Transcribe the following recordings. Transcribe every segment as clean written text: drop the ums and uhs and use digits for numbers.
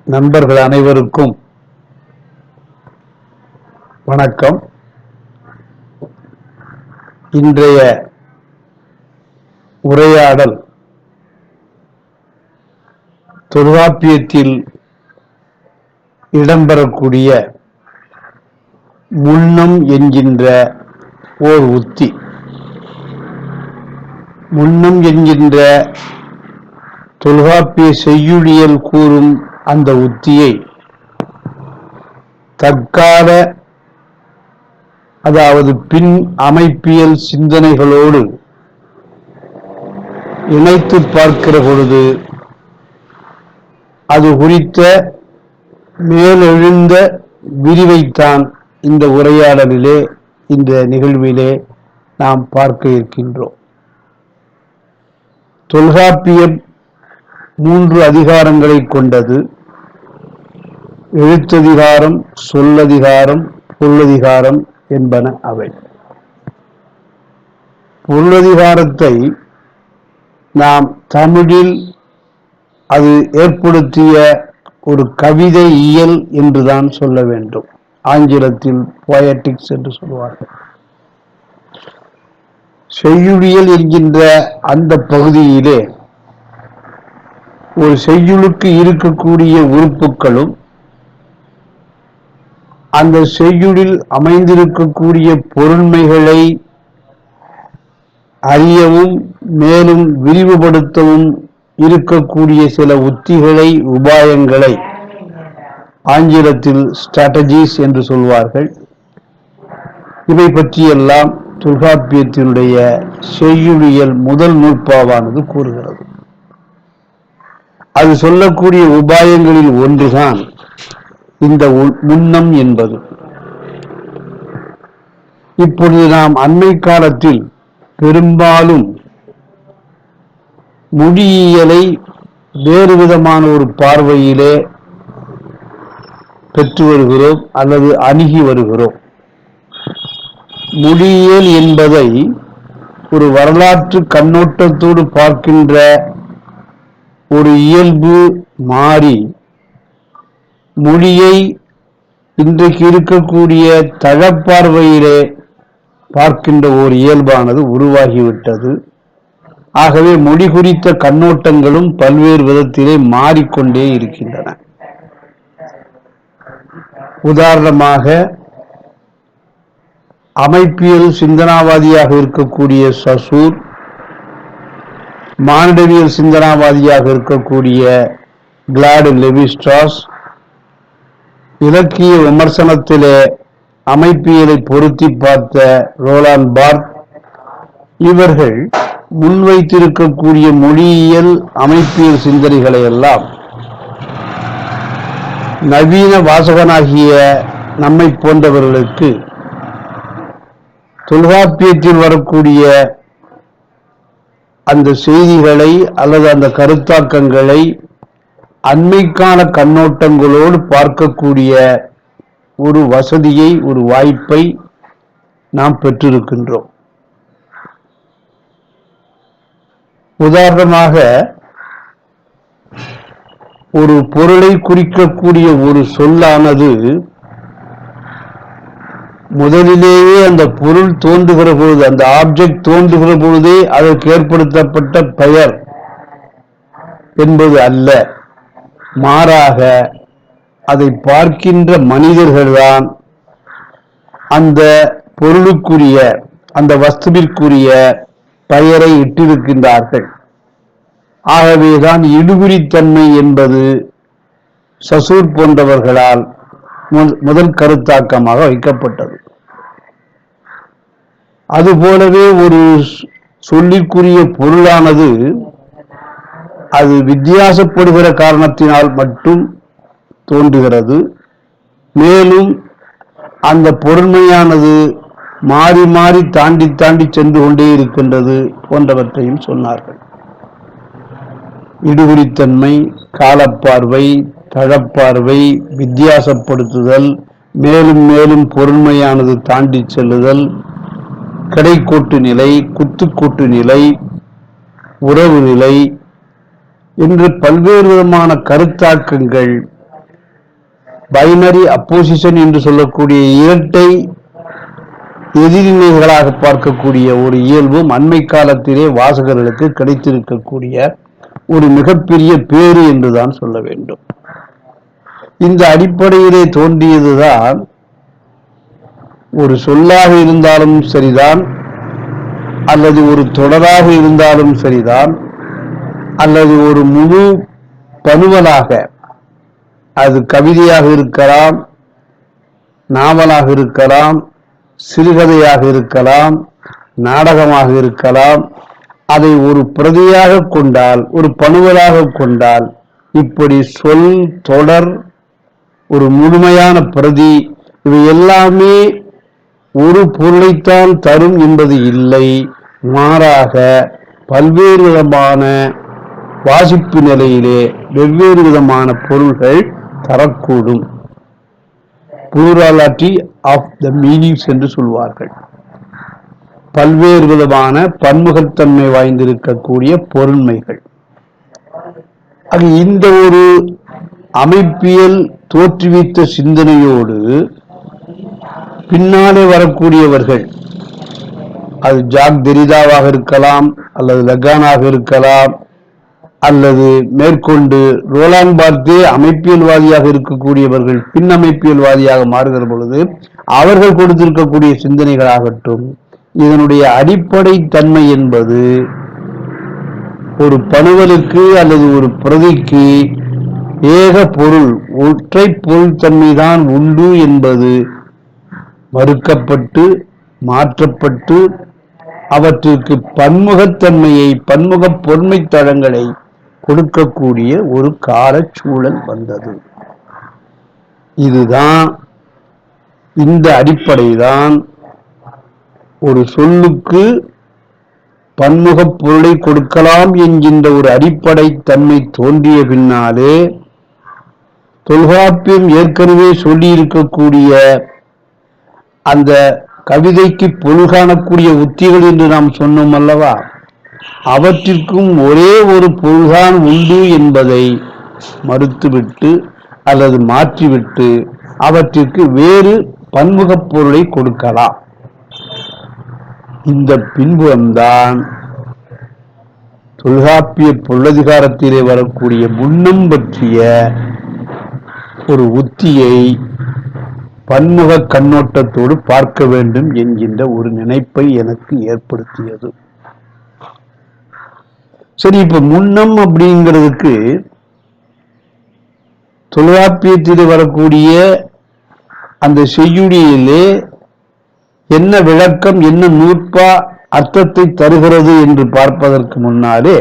நண்பர்கள் அனைவருக்கும் வணக்கம். இன்றைய உரையாடல் தொல்காப்பியத்தில் இடம்பெறக்கூடிய முன்னம் என்கின்ற ஓர் உத்தி. முன்னம் என்கின்ற தொல்காப்பிய செய்யுளியல் கூறும் அந்த உத்தியை தற்கால, அதாவது பின் அமைப்பியல் சிந்தனைகளோடு இணைத்து பார்க்கிற பொழுது அது குறித்த மேலெழுந்த விரிவைத்தான் இந்த உரையாடலிலே, இந்த நிகழ்விலே நாம் பார்க்க இருக்கின்றோம். தொல்காப்பியம் 3 அதிகாரங்களை கொண்டது. எழுத்ததிகாரம், சொல்லதிகாரம், பொருளதிகாரம் என்பன அவை. பொருளதிகாரத்தை நாம் தமிழில் அது ஏற்படுத்திய ஒரு கவிதை இயல் என்றுதான் சொல்ல வேண்டும். ஆங்கிலத்தில் போயட்டிக்ஸ் என்று சொல்வார்கள். செய்யுளியல் என்கின்ற அந்த பகுதியிலே ஒரு செய்யுளுக்கு இருக்கக்கூடிய உறுப்புகளும் அந்த செய்யுளில் அமைந்திருக்கக்கூடிய பொருண்மைகளை அறியவும் மேலும் விரிவுபடுத்தவும் இருக்கக்கூடிய சில உத்திகளை, உபாயங்களை ஆங்கிலத்தில் ஸ்ட்ராட்டஜிஸ் என்று சொல்வார்கள். இவை பற்றியெல்லாம் தொல்காப்பியத்தினுடைய செய்யுளியல் முதல் நூற்பாவானது கூறுகிறது. அது சொல்லக்கூடிய உபாயங்களில் ஒன்றுதான் இந்த முன்னம் என்பது. இப்பொழுது நாம் அண்மை காலத்தில் பெரும்பாலும் மொழியியலை வேறு விதமான ஒரு பார்வையிலே பெற்று வருகிறோம் அல்லது அணுகி வருகிறோம். மொழியியல் என்பதை ஒரு வரலாற்று கண்ணோட்டத்தோடு பார்க்கின்ற ஒரு இயல்பு மாறி மொழியை இன்றைக்கு இருக்கக்கூடிய தளப்பார்வையிலே பார்க்கின்ற ஒரு இயல்பானது உருவாகிவிட்டது. ஆகவே மொழி குறித்த கண்ணோட்டங்களும் பல்வேறு விதத்திலே மாறிக்கொண்டே இருக்கின்றன. உதாரணமாக, அமைப்பியல் சிந்தனாவாதியாக இருக்கக்கூடிய சசூர், மானிடவியல் சிந்தனாவாதியாக இருக்கக்கூடிய கிளாடு லெவி-ஸ்ட்ராஸ், இலக்கிய விமர்சனத்திலே அமைப்பியலை பொருத்தி பார்த்த ரோலாண்ட் பார்த், இவர்கள் முன்வைத்திருக்கக்கூடிய மொழியியல் அமைப்பியல் சிந்தனைகளை எல்லாம் நவீன வாசகனாகிய நம்மை போன்றவர்களுக்கு தொல்காப்பியத்தில் வரக்கூடிய அந்த செய்திகளை அல்லது அந்த கருத்தாக்கங்களை அண்மைக்கான கண்ணோட்டங்களோடு பார்க்கக்கூடிய ஒரு வசதியை, ஒரு வாய்ப்பை நாம் பெற்றிருக்கின்றோம். உதாரணமாக, ஒரு பொருளை குறிக்கக்கூடிய ஒரு சொல்லானது முதலிலேயே அந்த பொருள் தோன்றுகிற பொழுது, அந்த ஆப்ஜெக்ட் தோன்றுகிற பொழுதே அதற்கு ஏற்படுத்தப்பட்ட பெயர் என்பது அல்ல. மாறாக அதை பார்க்கின்ற மனிதர்கள்தான் அந்த பொருளுக்குரிய, அந்த வஸ்துவிற்குரிய பெயரை இட்டிருக்கின்றார்கள். ஆகவேதான் இழுகுறித்தன்மை என்பது சசூர் போன்றவர்களால் முதல் கருத்தாக்கமாக வைக்கப்பட்டது. அதுபோலவே ஒரு சொல்லிற்குரிய பொருளானது அது வித்தியாசப்படுகிற காரணத்தினால் மட்டும் தோன்றுகிறது. மேலும் அந்த பொருண்மையானது மாறி மாறி தாண்டி தாண்டி சென்று கொண்டே இருக்கின்றது போன்றவற்றையும் சொன்னார்கள். இடுகுறித்தன்மை, காலப்பார்வை, தளப்பார்வை, வித்தியாசப்படுத்துதல், மேலும் மேலும் பொருண்மையானது தாண்டி செல்லுதல், கடைக்கோட்டு நிலை, குத்துக்கோட்டு நிலை, உறவு நிலை என்று பல்வேறு விதமான கருத்தாக்கங்கள் பைனரி அப்போசிஷன் என்று சொல்லக்கூடிய இரட்டை எதிரிமைகளாக பார்க்கக்கூடிய ஒரு இயல்பும் அண்மை காலத்திலே வாசகர்களுக்கு கிடைத்திருக்கக்கூடிய ஒரு மிகப்பெரிய பேறு என்றுதான் சொல்ல வேண்டும். இந்த அடிப்படையிலே தோன்றியதுதான் ஒரு சொல்லாக இருந்தாலும் சரிதான், அல்லது ஒரு தொடராக இருந்தாலும் சரிதான், அல்லது ஒரு முழு பணுவலாக, அது கவிதையாக இருக்கலாம், நாவலாக இருக்கலாம், சிறுகதையாக இருக்கலாம், நாடகமாக இருக்கலாம், அதை ஒரு பிரதியாக கொண்டால், ஒரு பணுவலாக கொண்டால், இப்படி சொல், தொடர், ஒரு முழுமையான பிரதி, இவை எல்லாமே ஒரு பொருளைத்தான் தரும் என்பது இல்லை. மாறாக பல்வேறு விதமான வாசிப்பு நிலையிலே வெவ்வேறு விதமான பொருள்கள் தரக்கூடும். plurality of the meanings என்று சொல்வார்கள். பல்வேறு விதமான பன்முகத்தன்மை வாய்ந்திருக்கக்கூடிய பொருண்மைகள். இந்த ஒரு அமைப்பியல் தோற்றுவித்த சிந்தனையோடு பின்னாலே வரக்கூடியவர்கள், அது ஜாக் டெரிடாவாக இருக்கலாம், அல்லது லகானாக இருக்கலாம், அல்லது மேற்கொண்டு ரோலாண்ட் பார்த்தே அமைப்பியல்வாதியாக இருக்கக்கூடியவர்கள் பின் அமைப்பியல்வாதியாக மாறுகிற பொழுது அவர்கள் கொடுத்திருக்கக்கூடிய சிந்தனைகளாகட்டும், இதனுடைய அடிப்படை தன்மை என்பது ஒரு பணுவலுக்கு அல்லது ஒரு பிரதிக்கு ஏக பொருள், ஒற்றை பொருள் தன்மைதான் உண்டு என்பது மறுக்கப்பட்டு மாற்றப்பட்டு அவற்றிற்கு பன்முகத்தன்மையை, பன்முக பொன்மை தளங்களை கொடுக்கக்கூடிய ஒரு கால சூழல் வந்தது. இதுதான், இந்த அடிப்படைதான் ஒரு சொல்லுக்கு பன்முக பொருளை கொடுக்கலாம் என்கின்ற ஒரு அடிப்படை தன்மை தோன்றிய பின்னாலே தொல்காப்பியம் ஏற்கனவே சொல்லி இருக்கக்கூடிய அந்த கவிதைக்கு பொருள் காணக்கூடிய உத்திகள் என்று நாம் சொன்னோம் அல்லவா, அவற்றிற்கும் ஒரே ஒரு பொருள்தான் உண்டு என்பதை மறுத்துவிட்டு அல்லது மாற்றிவிட்டு அவற்றிற்கு வேறு பன்முகப் பொருளை கொடுக்கலாம். இந்த பின்புலம்தான் தொல்காப்பிய பொருளதிகாரத்திலே வரக்கூடிய முன்னம் பற்றிய ஒரு உத்தியை பன்முக கண்ணோட்டத்தோடு பார்க்க வேண்டும் என்கின்ற ஒரு நினைப்பை எனக்கு ஏற்படுத்தியது. சரி, இப்ப முன்னம் அப்படிங்கிறதுக்கு தொல்காப்பியத்திலே வரக்கூடிய அந்த செய்யுளியிலே என்ன விளக்கம், என்ன நூற்பா அர்த்தத்தை தருகிறது என்று பார்ப்பதற்கு முன்னாலே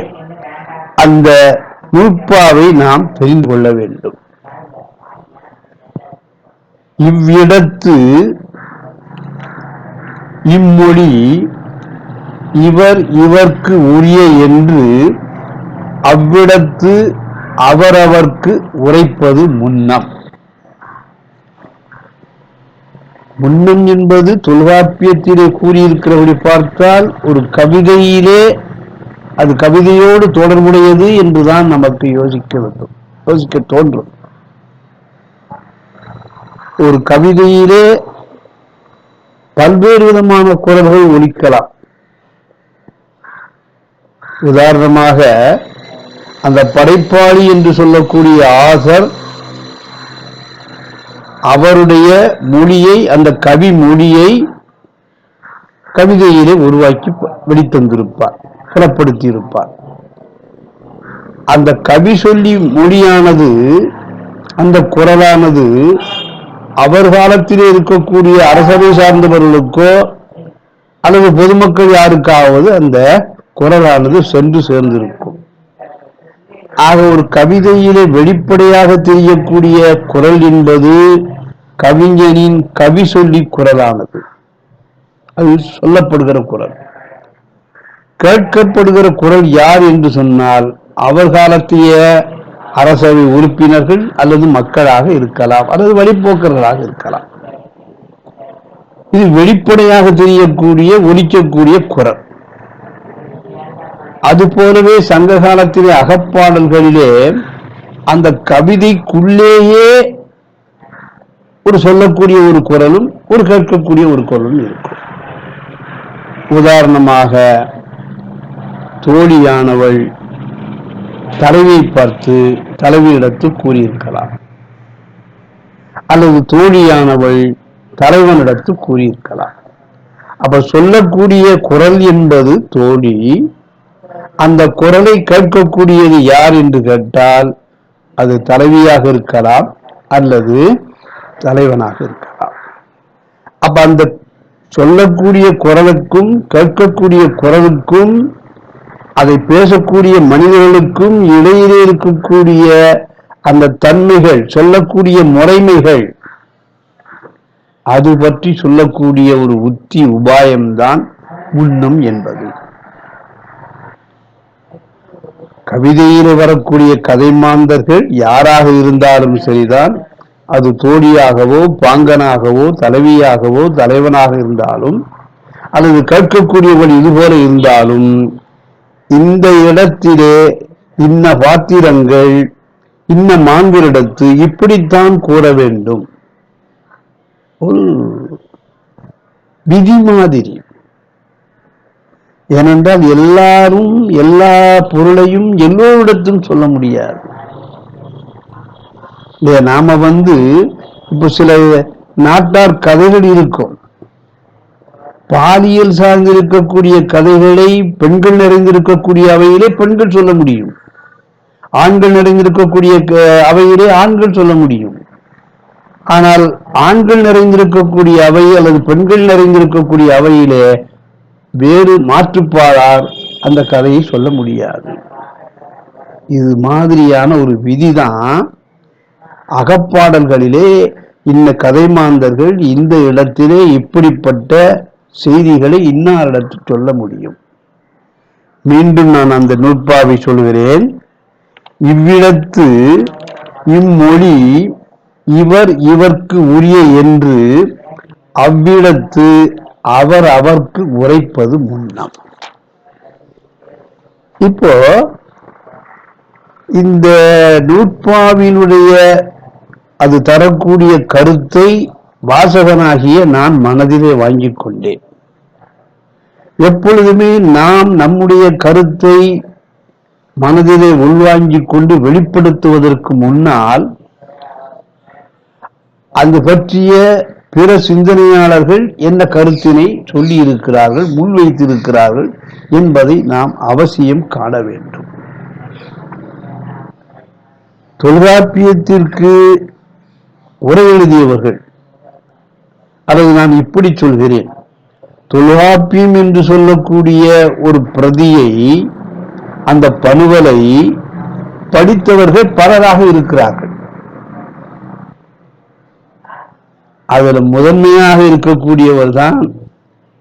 அந்த நூற்பாவை நாம் தெரிந்து கொள்ள வேண்டும். இவ்விடத்து இம்மொழி இவர் இவர்க்கு உரிய என்று அவ்விடத்து அவரவர்க்கு உரைப்பது முன்னம். முன்னம் என்பது தொல்காப்பியத்திலே கூறியிருக்கிறபடி பார்த்தால் ஒரு கவிதையிலே அது கவிதையோடு தொடர்புடையது என்றுதான் நமக்கு யோசிக்க தோன்றும். ஒரு கவிதையிலே பல்வேறு விதமான குரல்கள் ஒலிக்கலாம். உதாரணமாக அந்த படைப்பாளி என்று சொல்லக்கூடிய ஆசர் அவருடைய மொழியை, அந்த கவி மொழியை கவிதையிலே உருவாக்கி வெளித்தந்திருப்பார், புலப்படுத்தி இருப்பார். அந்த கவி சொல்லி மொழியானது, அந்த குரலானது அவர் காலத்திலே இருக்கக்கூடிய அரசவை சார்ந்தவர்களுக்கோ அல்லது பொதுமக்கள் யாருக்காவது அந்த குரலானது சென்று சேர்ந்திருக்கும். ஆக ஒரு கவிதையிலே வெளிப்படையாக தெரியக்கூடிய குரல் என்பது கவிஞனின் கவி சொல்லி குரலானது. அது சொல்லப்படுகிற குரல். கேட்கப்படுகிற குரல் யார் என்று சொன்னால் அவர் காலத்திய அரசவை உறுப்பினர்கள் அல்லது மக்களாக இருக்கலாம், அல்லது வழிபோக்கர்களாக இருக்கலாம். இது வெளிப்படையாக தெரியக்கூடிய ஒலிக்கக்கூடிய குரல். அது போலவே சங்க காலத்திலே அகப்பாடல்களிலே அந்த கவிதைக்குள்ளேயே ஒரு சொல்லக்கூடிய ஒரு குரலும் ஒரு கேட்கக்கூடிய ஒரு குரலும் இருக்கும். உதாரணமாக தோழியானவள் தலைவியை பார்த்து தலைவியிடத்து கூறியிருக்கலாம், அல்லது தோழியானவள் தலைவனிடத்து கூறியிருக்கலாம். அப்ப சொல்லக்கூடிய குரல் என்பது தோழி. அந்த குரலை கேட்கக்கூடியது யார் என்று கேட்டால் அது தலைவியாக இருக்கலாம் அல்லது தலைவனாக இருக்கலாம். அப்ப அந்த சொல்லக்கூடிய குரலுக்கும் கேட்கக்கூடிய குரலுக்கும் அதை பேசக்கூடிய மனிதர்களுக்கும் இடையிலே இருக்கக்கூடிய அந்த தன்மைகள், சொல்லக்கூடிய முறைமைகள், அது பற்றி சொல்லக்கூடிய ஒரு உத்தி உபாயம்தான் முன்னம் என்பது. கவிதையில் வரக்கூடிய கதை மாந்தர்கள் யாராக இருந்தாலும் சரிதான், அது தோழியாகவோ பாங்கனாகவோ தலைவியாகவோ தலைவனாக இருந்தாலும் அல்லது கேட்கக்கூடியவர்கள் இதுபோல இருந்தாலும் இந்த இடத்திலே இன்ன பாத்திரங்கள் இன்ன மாண்பிடத்து இப்படித்தான் கூற வேண்டும். ஒரு விதி மாதிரி. ஏனென்றால் எல்லாரும் எல்லா பொருளையும் எல்லோரிடத்தும் சொல்ல முடியாது. நாம இப்ப சில நாட்டார் கதைகள் இருக்கும், பாலியல் சார்ந்திருக்கக்கூடிய கதைகளை பெண்கள் நிறைந்திருக்கக்கூடிய அவையிலே பெண்கள் சொல்ல முடியும், ஆண்கள் நிறைந்திருக்கக்கூடிய அவையிலே ஆண்கள் சொல்ல முடியும். ஆனால் ஆண்கள் நிறைந்திருக்கக்கூடிய அவை அல்லது பெண்கள் நிறைந்திருக்கக்கூடிய அவையிலே வேறு மாற்றுப்பாளார் அந்த கதையை சொல்ல முடியாது. இது மாதிரியான ஒரு விதிதான் அகப்பாடல்களிலே இன்ன கதை மாந்தர்கள் இந்த இடத்திலே இப்படிப்பட்ட செய்திகளை இன்னாரிடத்தில் சொல்ல முடியும். மீண்டும் நான் அந்த நூற்பாவை சொல்கிறேன். இவ்விடத்து இம்மொழி இவர் இவர்க்கு உரிய என்று அவ்விடத்து அவர் அவர்க்கு உரைப்பது முன்னம். இப்போ இந்த நூற்பாவினுடைய அது தரக்கூடிய கருத்தை வாசகனாகிய நான் மனதிலே வாங்கிக் கொண்டேன். எப்பொழுதுமே நாம் நம்முடைய கருத்தை மனதிலே உள்வாங்கிக் கொண்டு வெளிப்படுத்துவதற்கு முன்னால் அது பற்றிய பிற சிந்தனையாளர்கள் என்ன கருத்தினை சொல்லி இருக்கிறார்கள், முன்வைத்திருக்கிறார்கள் என்பதை நாம் அவசியம் காண வேண்டும். தொல்காப்பியத்திற்கு உரை எழுதியவர்கள், அல்லது நான் இப்படி சொல்கிறேன், தொல்காப்பியம் என்று சொல்லக்கூடிய ஒரு பிரதியை, அந்த பணுவலை படித்தவர்கள் பலராக இருக்கிறார்கள். அதில் முதன்மையாக இருக்கக்கூடியவர் தான்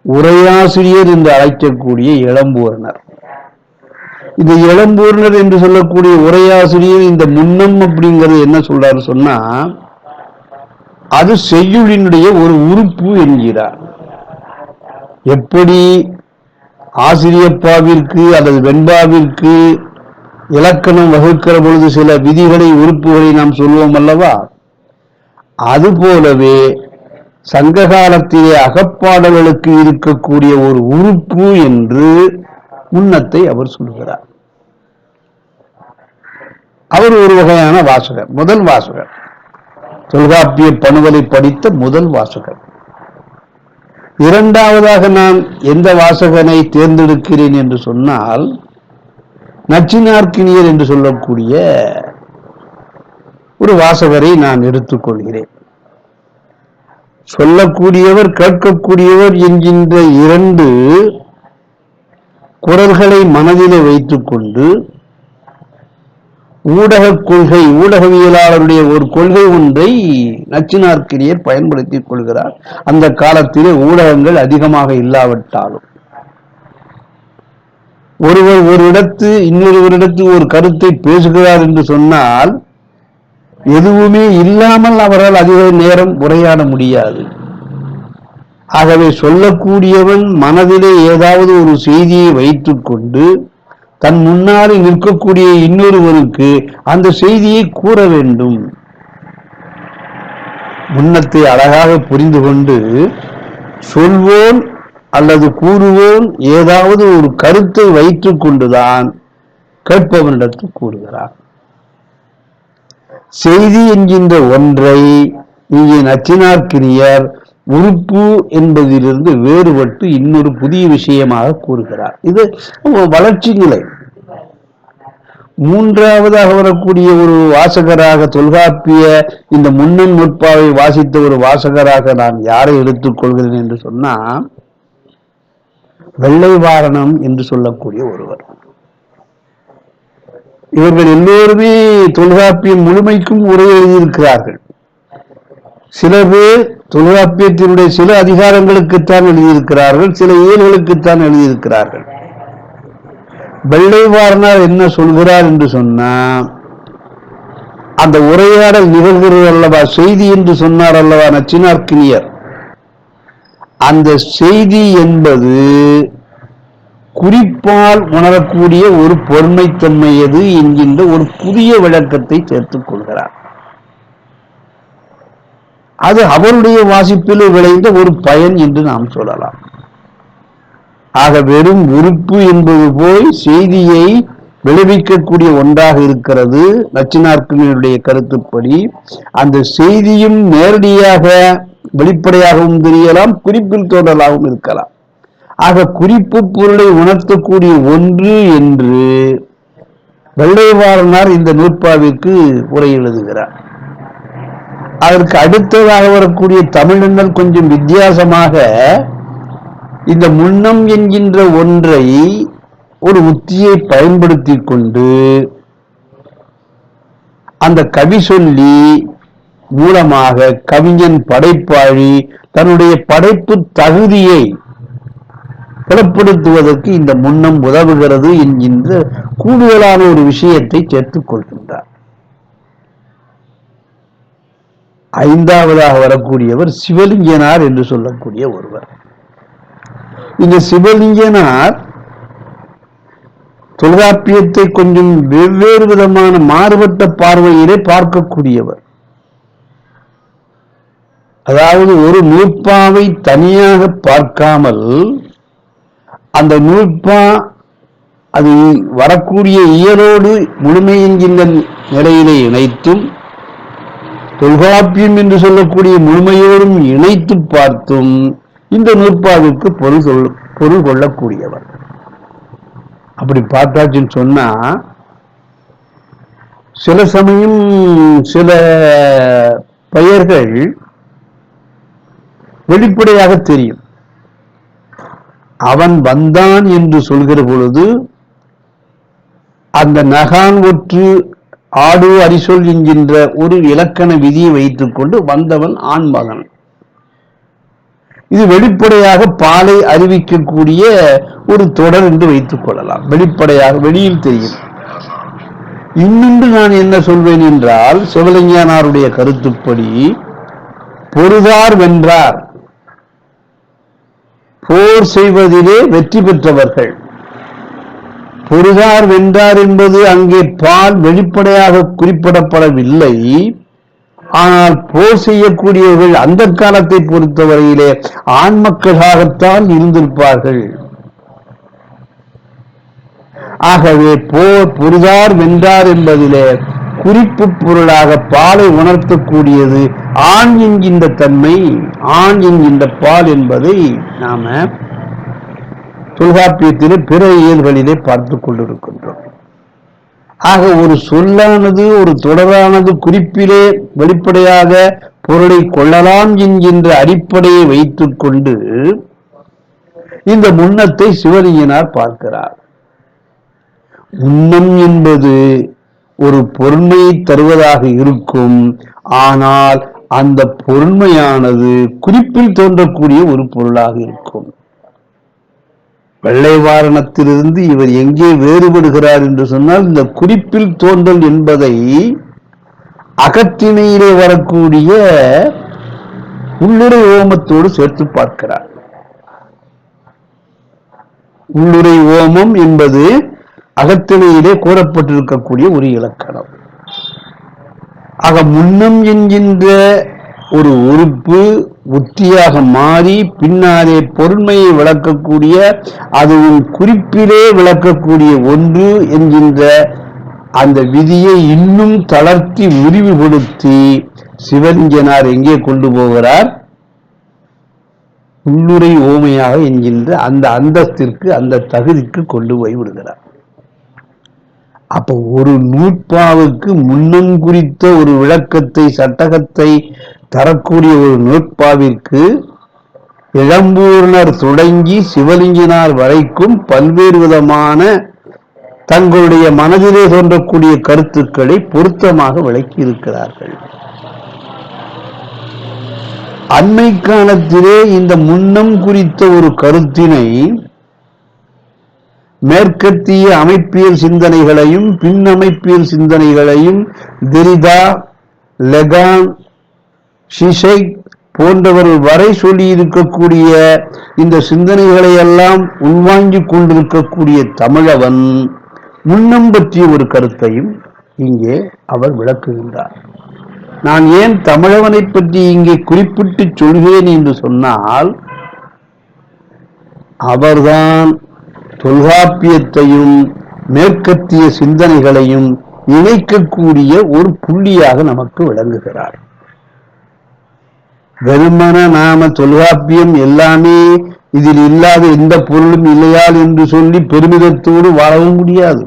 உரையாசிரியர் என்று அழைக்கக்கூடிய இளம்பூரணர். இந்த இளம்பூரணர் என்று சொல்லக்கூடிய உரையாசிரியர் இந்த முன்னம் அப்படிங்கிறது என்ன சொல்றாரு சொன்னா, அது செய்யுளினுடைய ஒரு உறுப்பு என்கிறார். எப்படி ஆசிரியப்பாவிற்கு அல்லது வெண்பாவிற்கு இலக்கணம் வகுக்கிற பொழுது சில விதிகளை உறுப்புகளை நாம் சொல்வோம் அல்லவா, அதுபோலவே சங்க காலத்திலே அகப்பாடல்களுக்கு இருக்கக்கூடிய ஒரு உறுப்பு என்று முன்னத்தை அவர் சொல்கிறார். அவர் ஒரு வகையான வாசகர், முதல் வாசகர், தொல்காப்பிய பணுவலை படித்த முதல் வாசகர். இரண்டாவதாக நான் எந்த வாசகனை தேர்ந்தெடுக்கிறேன் என்று சொன்னால், நச்சினார்க்கினியர் என்று சொல்லக்கூடிய ஒரு வாசகரை நான் எடுத்துக்கொள்கிறேன். சொல்லக்கூடியவர் கேட்கக்கூடியவர் என்கின்ற இரண்டு குரல்களை மனதிலே வைத்துக் கொண்டு ஊடக கொள்கை, ஊடகவியலாளருடைய ஒரு கொள்கை ஒன்றை நச்சினார்க்கினியர் பயன்படுத்திக் கொள்கிறார். அந்த காலத்திலே ஊடகங்கள் அதிகமாக இல்லாவிட்டாலும் ஒருவர் ஒரு இடத்து இன்னொருவரிடத்து ஒரு கருத்தை பேசுகிறார் என்று சொன்னால் எதுவுமே இல்லாமல் அவரால் அதிக நேரம் உரையாட முடியாது. ஆகவே சொல்லக்கூடியவன் மனதிலே ஏதாவது ஒரு செய்தியை வைத்துக் கொண்டு தன் முன்னாலே நிற்கக்கூடிய இன்னொருவருக்கு அந்த செய்தியை கூற வேண்டும். முன்னத்தை அழகாக புரிந்து கொண்டு சொல்வோன் அல்லது கூறுவோன் ஏதாவது ஒரு கருத்தை வைத்துக் கொண்டுதான் கேட்பவனிடத்தில் கூறுகிறார். செய்தி என்கின்ற ஒன்றை இங்கே நச்சினார்க்கினியர் உறுப்பு என்பதிலிருந்து வேறுபட்டு இன்னொரு புதிய விஷயமாக கூறுகிறார். இது வளர்ச்சி நிலை. மூன்றாவதாக வரக்கூடிய ஒரு வாசகராக, தொல்காப்பிய இந்த முன்னன் நூற்பாவை வாசித்த ஒரு வாசகராக நான் யாரை எடுத்துக் கொள்கிறேன் என்று சொன்னா, வெள்ளைவாரணம் என்று சொல்லக்கூடிய ஒருவர். இவர்கள் எல்லோருமே தொல்காப்பியம் முழுமைக்கும் உரை எழுதியிருக்கிறார்கள். சில பேர் தொல்காப்பியத்தினுடைய சில அதிகாரங்களுக்குத்தான் எழுதியிருக்கிறார்கள், சில இயல்களுக்குத்தான் எழுதியிருக்கிறார்கள். வெள்ளைவாரணர் என்ன சொல்கிறார் என்று சொன்னா, அந்த உரையாடல் நிகழ்கிறது அல்லவா, செய்தி என்று சொன்னார் அல்லவா நச்சினார்க்கினியர், அந்த செய்தி என்பது குறிப்பால் உணரக்கூடிய ஒரு பொருண்மைத்தன்மை எது என்கின்ற ஒரு புதிய விளக்கத்தை சேர்த்துக் கொள்கிறார். அது அவருடைய வாசிப்பில் விளைந்த ஒரு பயன் என்று நாம் சொல்லலாம். ஆக வெறும் உறுப்பு என்பது போய் செய்தியை விளைவிக்கக்கூடிய ஒன்றாக இருக்கிறது. நச்சினார்க்கினியருடைய கருத்துப்படி அந்த செய்தியும் நேரடியாக வெளிப்படையாகவும் தெரியலாம், குறிப்பில் தோன்றலாகவும் இருக்கலாம். ஆக குறிப்பு பொருளை உணர்த்தக்கூடிய ஒன்று என்று வெள்ளைவாரணர் இந்த நூற்பாவிற்கு உரை எழுதுகிறார். அதற்கு அடுத்ததாக வரக்கூடிய தமிழர்கள் கொஞ்சம் வித்தியாசமாக இந்த முன்னம் என்கின்ற ஒன்றை ஒரு உத்தியை பயன்படுத்தி கொண்டு அந்த கவி சொல்லி மூலமாக கவிஞன் படைப்பாளி தன்னுடைய படைப்பு தகுதியை புலப்படுத்துவதற்கு இந்த முன்னம் உதவுகிறது என்கின்ற கூடுதலான ஒரு விஷயத்தை சேர்த்துக் கொள்கின்றார். ஐந்தாவதாக வரக்கூடியவர் சிவலிங்கனார் என்று சொல்லக்கூடிய ஒருவர். இந்த சிவலிங்கனார் தொல்காப்பியத்தை கொஞ்சம் வெவ்வேறு விதமான மாறுபட்ட பார்வையிலே பார்க்கக்கூடியவர். அதாவது ஒரு நூற்பாவை தனியாக பார்க்காமல் அந்த நூற்பா அது வரக்கூடிய இயலோடு முழுமை என்கின்ற நிலையிலே இணைத்தும், தொல்காப்பியம் என்று சொல்லக்கூடிய முழுமையோடும் இணைத்து பார்த்தும் இந்த நூற்பாவிற்கு பொருள் கொள்ளக்கூடியவர். அப்படி பார்த்தாச்சுன்னு சொன்னா, சில சமயம் சில பெயர்கள் வெளிப்படையாக தெரியும். அவன் வந்தான் என்று சொல்கிற பொழுது அந்த நகான் ஒற்று ஆடு அரிசொல் என்கின்ற ஒரு இலக்கண விதியை வைத்துக் கொண்டு வந்தவன் ஆண் மகன். இது வெளிப்படையாக பாலை அறிவிக்கக்கூடிய ஒரு தொடர் என்று வைத்துக் கொள்ளலாம். வெளிப்படையாக வெளியில் தெரியும். இன்னொன்று நான் என்ன சொல்வேன் என்றால், சிவலிங்கனாருடைய கருத்துப்படி பொருதார் வென்றார், போர் செய்வதிலே வெற்றி பெற்றவர்கள். பொருதார் வென்றார் என்பது அங்கே பால் வெளிப்படையாக குறிப்பிடப்படவில்லை. ஆனால் போர் செய்யக்கூடியவர்கள் அந்த காலத்தை பொறுத்தவரையிலே ஆண் மக்களாகத்தான் இருந்திருப்பார்கள். ஆகவே பொருதார் வென்றார் என்பதிலே குறிப்பு பொருளாக பாலை உணர்த்தக்கூடியது ஆண் என்கின்ற தன்மை, ஆண் என்கின்ற பால் என்பதை நாம தொல்காப்பியத்திலே பிற இயல்களிலே பார்த்துக் கொண்டிருக்கின்றோம். ஆக ஒரு சொல்லானது, ஒரு தொடரானது குறிப்பிலே வெளிப்படையாக பொருளை கொள்ளலாம் என்கின்ற அடிப்படையை வைத்துக் கொண்டு இந்த முன்னத்தை சிவலிங்கனார் பார்க்கிறார். முன்னம் என்பது ஒரு பொருண்மையை தருவதாக இருக்கும். ஆனால் அந்த பொருண்மையானது குறிப்பில் தோன்றக்கூடிய ஒரு பொருளாக இருக்கும். வெள்ளைவாரணத்திலிருந்து இவர் எங்கே வேறுபடுகிறார் என்று சொன்னால், இந்த குறிப்பில் தோன்றல் என்பதை அகத்திணையிலே வரக்கூடிய உள்ளுரை ஓமத்தோடு சேர்த்து பார்க்கிறார். உள்ளுரை ஓமம் என்பது அகத்திணையிலே கூறப்பட்டிருக்கக்கூடிய ஒரு இலக்கணம். ஆக முன்னம் என்கின்ற ஒரு உறுப்பு உத்தியாக மாறி பின்னாலே பொருண்மையை விளக்கக்கூடிய, அதுவும் குறிப்பிலே விளக்கக்கூடிய ஒன்று என்கின்ற அந்த விதியை இன்னும் தளர்த்தி விரிவுபடுத்தி சிவலிங்கனார் எங்கே கொண்டு போகிறார்? உள்ளுரை ஓமையாக என்கின்ற அந்த அந்தஸ்திற்கு, அந்த தகுதிக்கு கொண்டு போய் விடுகிறார். அப்ப ஒரு நூற்பாவுக்கு முன்னம் குறித்த ஒரு விளக்கத்தை, சட்டகத்தை தரக்கூடிய ஒரு நூற்பாவிற்கு இளம்பூர்ணர் தொடங்கி சிவலிங்கினார் வரைக்கும் பல்வேறு விதமான தங்களுடைய மனதிலே தோன்றக்கூடிய கருத்துக்களை பொருத்தமாக விளக்கி இருக்கிறார்கள். அண்மை காலத்திலே இந்த முன்னம் குறித்த ஒரு கருத்தினை மேற்கத்திய அமைப்பியல் சிந்தனைகளையும் பின்னமைப்பியல் சிந்தனைகளையும் தெரிதா, லெகான், ஷிஷைக் போன்றவர்கள் வரை சொல்லி இருக்கக்கூடிய இந்த சிந்தனைகளை எல்லாம் உள்வாங்கிக் கொண்டிருக்கக்கூடிய தமிழவன் முன்னம் பற்றிய ஒரு கருத்தையும் இங்கே அவர் விளக்குகின்றார். நான் ஏன் தமிழவனை பற்றி இங்கே குறிப்பிட்டு சொல்கிறேன் என்று சொன்னால், அவர்தான் தொல்காப்பியத்தையும் மேற்கத்திய சிந்தனைகளையும் இணைக்கக்கூடிய ஒரு புள்ளியாக நமக்கு விளங்குகிறார். வெறுமன நாம தொல்காப்பியம் எல்லாமே, இதில் இல்லாத எந்த பொருளும் இல்லையால் என்று சொல்லி பெருமிதத்தோடு வாழவும் முடியாது.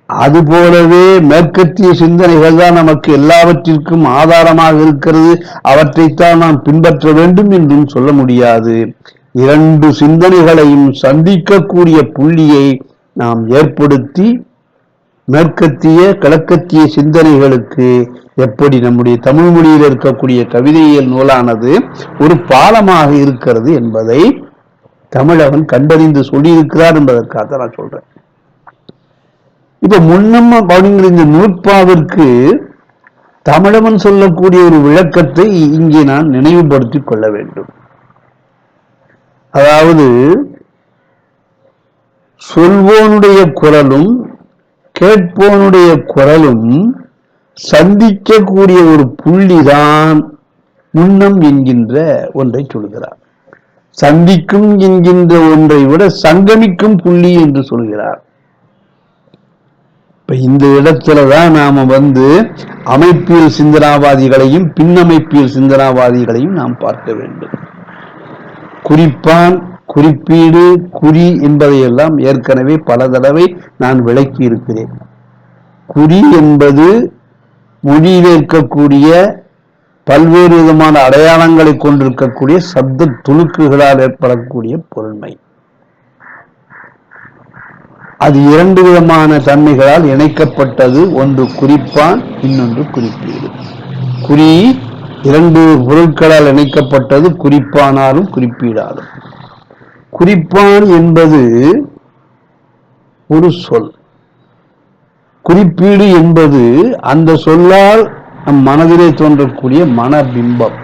அதுபோலவே மேற்கத்திய சிந்தனைகள் தான் நமக்கு எல்லாவற்றிற்கும் ஆதாரமாக இருக்கிறது, அவற்றைத்தான் நாம் பின்பற்ற வேண்டும் என்றும் சொல்ல முடியாது. இரண்டு சிந்தனைகளையும் சந்திக்கக்கூடிய புள்ளியை நாம் ஏற்படுத்தி மேற்கத்திய கிழக்கத்திய சிந்தனைகளுக்கு எப்படி நம்முடைய தமிழ் மொழியில் இருக்கக்கூடிய கவிதையியல் நூலானது ஒரு பாலமாக இருக்கிறது என்பதை தமிழவன் கண்டறிந்து சொல்லியிருக்கிறார் என்பதற்காக நான் சொல்றேன். இப்ப முன்னம் அப்படிங்கிற இந்த நூற்பாவிற்கு தமிழவன் சொல்லக்கூடிய ஒரு விளக்கத்தை இங்கே நான் நினைவுபடுத்திக் கொள்ள வேண்டும். அதாவது சொல்வோனுடைய குரலும் கேட்போனுடைய குரலும் சந்திக்கக்கூடிய ஒரு புள்ளிதான் முன்னம் என்கின்ற ஒன்றை சொல்கிறார். சந்திக்கும் என்கின்ற ஒன்றை விட சங்கமிக்கும் புள்ளி என்று சொல்கிறார். இப்ப இந்த இடத்துலதான் நாம அமைப்பியல் சிந்தனாவாதிகளையும் பின்னமைப்பியல் சிந்தனாவாதிகளையும் நாம் பார்க்க வேண்டும். குறிப்பான், குறிப்பீடு, குறி என்பதையெல்லாம் ஏற்கனவே பல தடவை நான் விளக்கி இருக்கிறேன். குறி என்பது மொழியில் இருக்கக்கூடிய பல்வேறு விதமான அடையாளங்களை கொண்டிருக்கக்கூடிய சப்த துணுக்குகளால் ஏற்படக்கூடிய பொருண்மை. அது இரண்டு விதமான தன்மைகளால் இணைக்கப்பட்டது. ஒன்று குறிப்பான், இன்னொன்று குறிப்பீடு. குறி இரண்டு பொருட்களால் இணைக்கப்பட்டது, குறிப்பானாலும் குறிப்பீடாலும். குறிப்பான் என்பது ஒரு சொல், குறிப்பீடு என்பது அந்த சொல்லால் நம் மனதிலே தோன்றக்கூடிய மனபிம்பம்.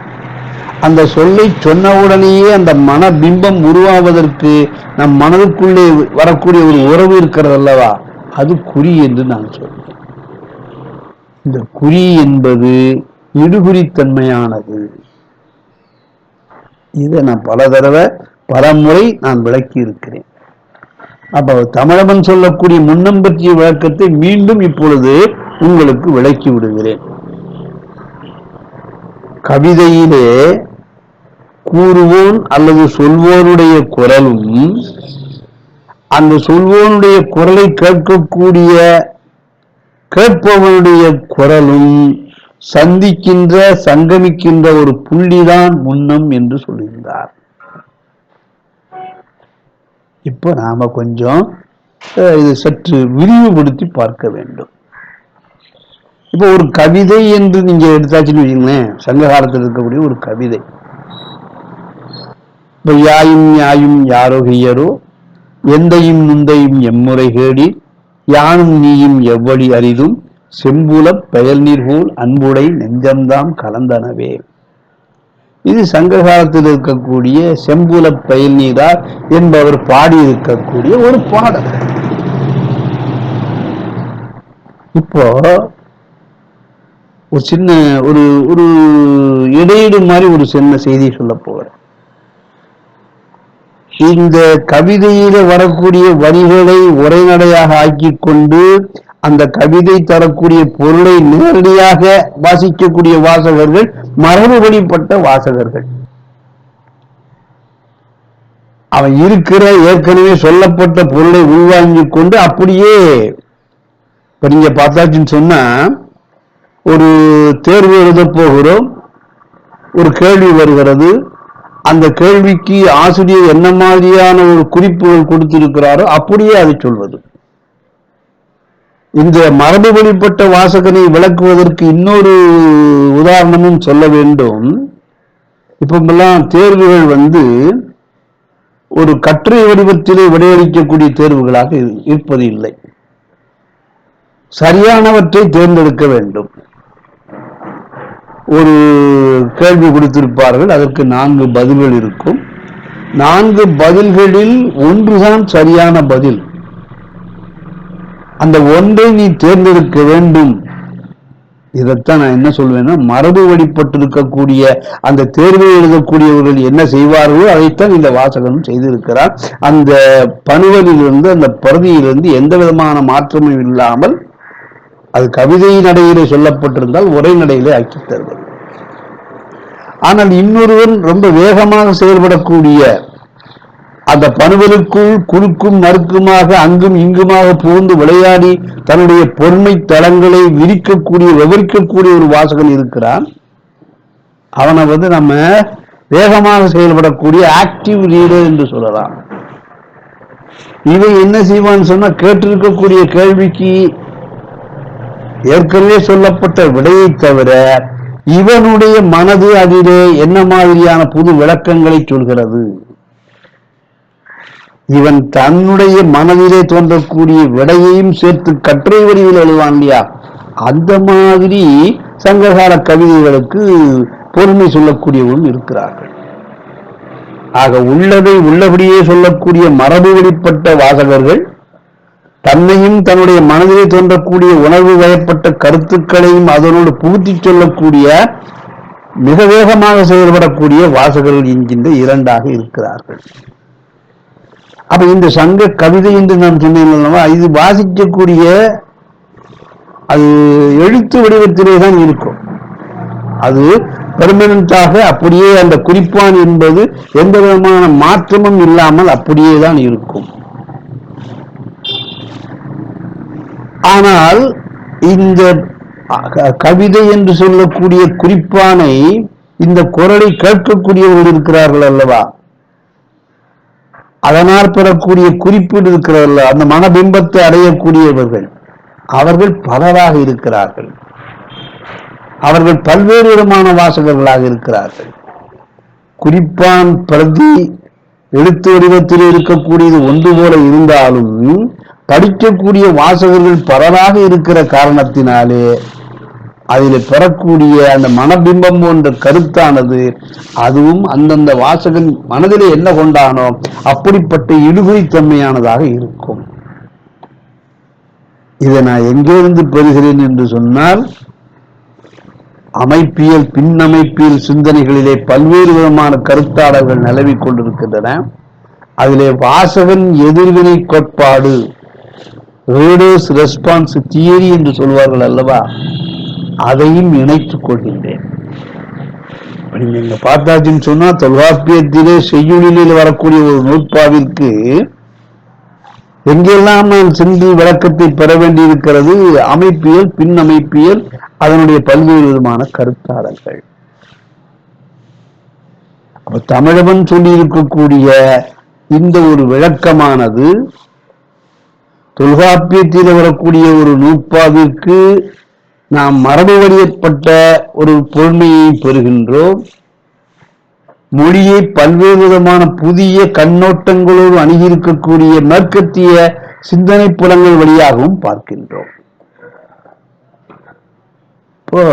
அந்த சொல்லை சொன்னவுடனேயே அந்த மனபிம்பம் உருவாவதற்கு நம் மனதுக்குள்ளே வரக்கூடிய ஒரு உறவு இருக்கிறது அல்லவா, அது குறி என்று நான் சொல்றேன். இந்த குறி என்பது இடுகுறித்தன்மையானது. இதை நான் பல தடவை பல முறை நான் விளக்கி இருக்கிறேன். அப்ப தமிழவன் சொல்லக்கூடிய முன்னம் பற்றிய விளக்கத்தை மீண்டும் இப்பொழுது உங்களுக்கு விளக்கி விடுகிறேன். கவிதையிலே கூறுவோன் அல்லது சொல்வோனுடைய குரலும் அந்த சொல்வோனுடைய குரலை கேட்கக்கூடிய கேட்பவனுடைய குரலும் சந்திக்கின்ற சங்கமிக்கின்ற ஒரு புள்ளிதான் முன்னம் என்று சொல்லுகிறார். இப்ப நாம கொஞ்சம் இது சற்று விரிவுபடுத்தி பார்க்க வேண்டும். இப்ப ஒரு கவிதை என்று நீங்க எடுத்தாச்சுன்னு வச்சுங்களேன், சங்க காலத்தில் இருக்கக்கூடிய ஒரு கவிதை. இப்ப யாயும் யாயும் யாரோ ஹையரோ, எந்தையும் நுந்தையும் எம்முறை கேடி, யானும் நீயும் எவ்வளி அரிதும், செம்புலப் பெயல் நீர் போல் அன்புடை நெஞ்சம்தாம் கலந்தனவே. இது சங்க காலத்தில் இருக்கக்கூடிய செம்புலப் பெயல் நீரார் என்பவர் பாடியிருக்கக்கூடிய ஒரு பாடல். இப்போ ஒரு சின்ன ஒரு ஒரு இடையீடு மாதிரி ஒரு சின்ன செய்தி சொல்ல போகிறேன். இந்த கவிதையில வரக்கூடிய வரிகளை உரைநடையாக ஆக்கி கொண்டு அந்த கவிதை தரக்கூடிய பொருளை நேரடியாக வாசிக்கக்கூடிய வாசகர்கள் மரபு வழிபட்ட வாசகர்கள். அவன் இருக்கிற ஏற்கனவே சொல்லப்பட்ட பொருளை உள்வாங்கிக் கொண்டு அப்படியே இப்ப நீங்க பார்த்தாச்சுன்னு சொன்னா, ஒரு தேர்வு எழுத போகிறோம், ஒரு கேள்வி வருகிறது, அந்த கேள்விக்கு ஆசிரியர் என்ன மாதிரியான ஒரு குறிப்புகள் கொடுத்திருக்கிறாரோ அப்படியே அதை சொல்வது. இந்த மரபு வழிபட்ட வாசகனை விளக்குவதற்கு இன்னொரு உதாரணமும் சொல்ல வேண்டும். இப்பெல்லாம் தேர்வுகள் ஒரு கட்டுரை வடிவத்திலே விடையளிக்கக்கூடிய தேர்வுகளாக இருப்பது இல்லை. சரியானவற்றை தேர்ந்தெடுக்க வேண்டும். ஒரு கேள்வி கொடுத்திருப்பார்கள், அதற்கு 4 பதில்கள் இருக்கும். 4 பதில்களில் ஒன்றுதான் சரியான பதில். அந்த ஒன்றை நீ தேர்ந்தெடுக்க வேண்டும். இதைத்தான் நான் என்ன சொல்வேன்னா, மரபு வழிபட்டிருக்கக்கூடிய அந்த தேர்வை எழுதக்கூடியவர்கள் என்ன செய்வார்களோ அதைத்தான் இந்த வாசகனும் செய்திருக்கிறார். அந்த பணுவலிலிருந்து, அந்த பகுதியிலிருந்து எந்த விதமான மாற்றமும் இல்லாமல், அது கவிதை நடையிலே சொல்லப்பட்டிருந்தால் உரை நடையிலே ஆக்கி தருவது. ஆனால் இன்னொருவன் ரொம்ப வேகமாக செயல்படக்கூடிய, அந்த பணுவலுக்குள் குறுக்கும் நறுக்குமாக அங்கும் இங்குமாக புகுந்து விளையாடி தன்னுடைய பொன்மை தளங்களை விவரிக்கக்கூடிய ஒரு வாசகன் இருக்கிறான். அவனை நம்ம வேகமாக செயல்படக்கூடிய ஆக்டிவ் ரீடர் என்று சொல்லலாம். இவன் என்ன செய்வான்னு சொன்னா, கேட்டிருக்கக்கூடிய கேள்விக்கு ஏற்கனவே சொல்லப்பட்ட விடையை தவிர இவனுடைய மனது அதிலே என்ன மாதிரியான புது விளக்கங்களை சொல்கிறது, இவன் தன்னுடைய மனதிலே தோன்றக்கூடிய விடையையும் சேர்த்து கட்டுரை வடிவில் எழுதுவான் இல்லையா, அந்த மாதிரி சங்ககால கவிதைகளுக்கு பொறுமை சொல்லக்கூடியவரும் இருக்கிறார்கள். ஆக உள்ளதை உள்ளபடியே சொல்லக்கூடிய மரபு வழிபட்ட வாசகர்கள் தன்னையும் தன்னுடைய மனதிலே தோன்றக்கூடிய உணர்வு வயப்பட்ட கருத்துக்களையும் அதனோடு புகுத்தி சொல்லக்கூடிய மிக வேகமாக செயல்படக்கூடிய வாசகர்கள் என்கின்ற 2ஆக இருக்கிறார்கள். அப்ப இந்த சங்க கவிதை என்று நான் சொன்னேன், இது வாசிக்கக்கூடிய அது எழுத்து வடிவத்திலே தான் இருக்கும். அது பெர்மனண்டாக அப்படியே அந்த குறிப்பான் என்பது எந்த விதமான மாற்றமும் இல்லாமல் அப்படியே தான் இருக்கும். ஆனால் இந்த கவிதை என்று சொல்லக்கூடிய குறிப்பானை இந்த குரலை கேட்கக்கூடியவர்கள் இருக்கிறார்கள் அல்லவா, அதனால் பெறக்கூடிய குறிப்பீடு இருக்கிறார்கள், அந்த மனபிம்பத்தை அடையக்கூடியவர்கள், அவர்கள் பலராக இருக்கிறார்கள். அவர்கள் பல்வேறு விதமான வாசகர்களாக இருக்கிறார்கள். குறிப்பான் பிரதி எழுத்து வடிவத்தில் இருக்கக்கூடியது ஒன்று போல இருந்தாலும் படிக்கக்கூடிய வாசகர்கள் பலராக இருக்கிற காரணத்தினாலே அதில் பெறக்கூடிய அந்த மனபிம்பம் போன்ற கருத்தானது அதுவும் அந்தந்த வாசகன் மனதிலே என்ன கொண்டானோ அப்படிப்பட்ட இடுகுறித்தன்மையானதாக இருக்கும். இதை நான் எங்கிருந்து பெறுகிறேன் என்று சொன்னால், அமைப்பியல் பின்னமைப்பியல் சிந்தனைகளிலே பல்வேறு விதமான கருத்தாளர்கள் நிலவி கொண்டிருக்கின்றன. அதிலே வாசகன் எதிர்வினை கோட்பாடு, ரீடர்ஸ் ரெஸ்பான்ஸ் தியரி என்று சொல்வார்கள் அல்லவா, அதையும் இணைத்துக் கொள்கின்றேன். நீங்க பார்த்தாச்சுன்னு சொன்னா, தொல்காப்பியத்திலே செய்யுளில் வரக்கூடிய ஒரு நூற்பாவிற்கு எங்கெல்லாம் நான் சென்று விளக்கத்தை பெற வேண்டியிருக்கிறது, அமைப்பியல் பின் அமைப்பியல் அதனுடைய பல்வேறு விதமான கருத்தாளர்கள். அப்ப தமிழவன் சொல்லி இருக்கக்கூடிய இந்த ஒரு விளக்கமானது தொல்காப்பியத்தில் வரக்கூடிய ஒரு நூற்பாவிற்கு நாம் மரபு வழியப்பட்ட ஒரு பொருண்மையை பெறுகின்றோம். மொழியை பல்வேறு விதமான புதிய கண்ணோட்டங்களோடு அணுகியிருக்கக்கூடிய மேற்கத்திய சிந்தனை புலங்கள் வழியாகவும் பார்க்கின்றோம். இப்போ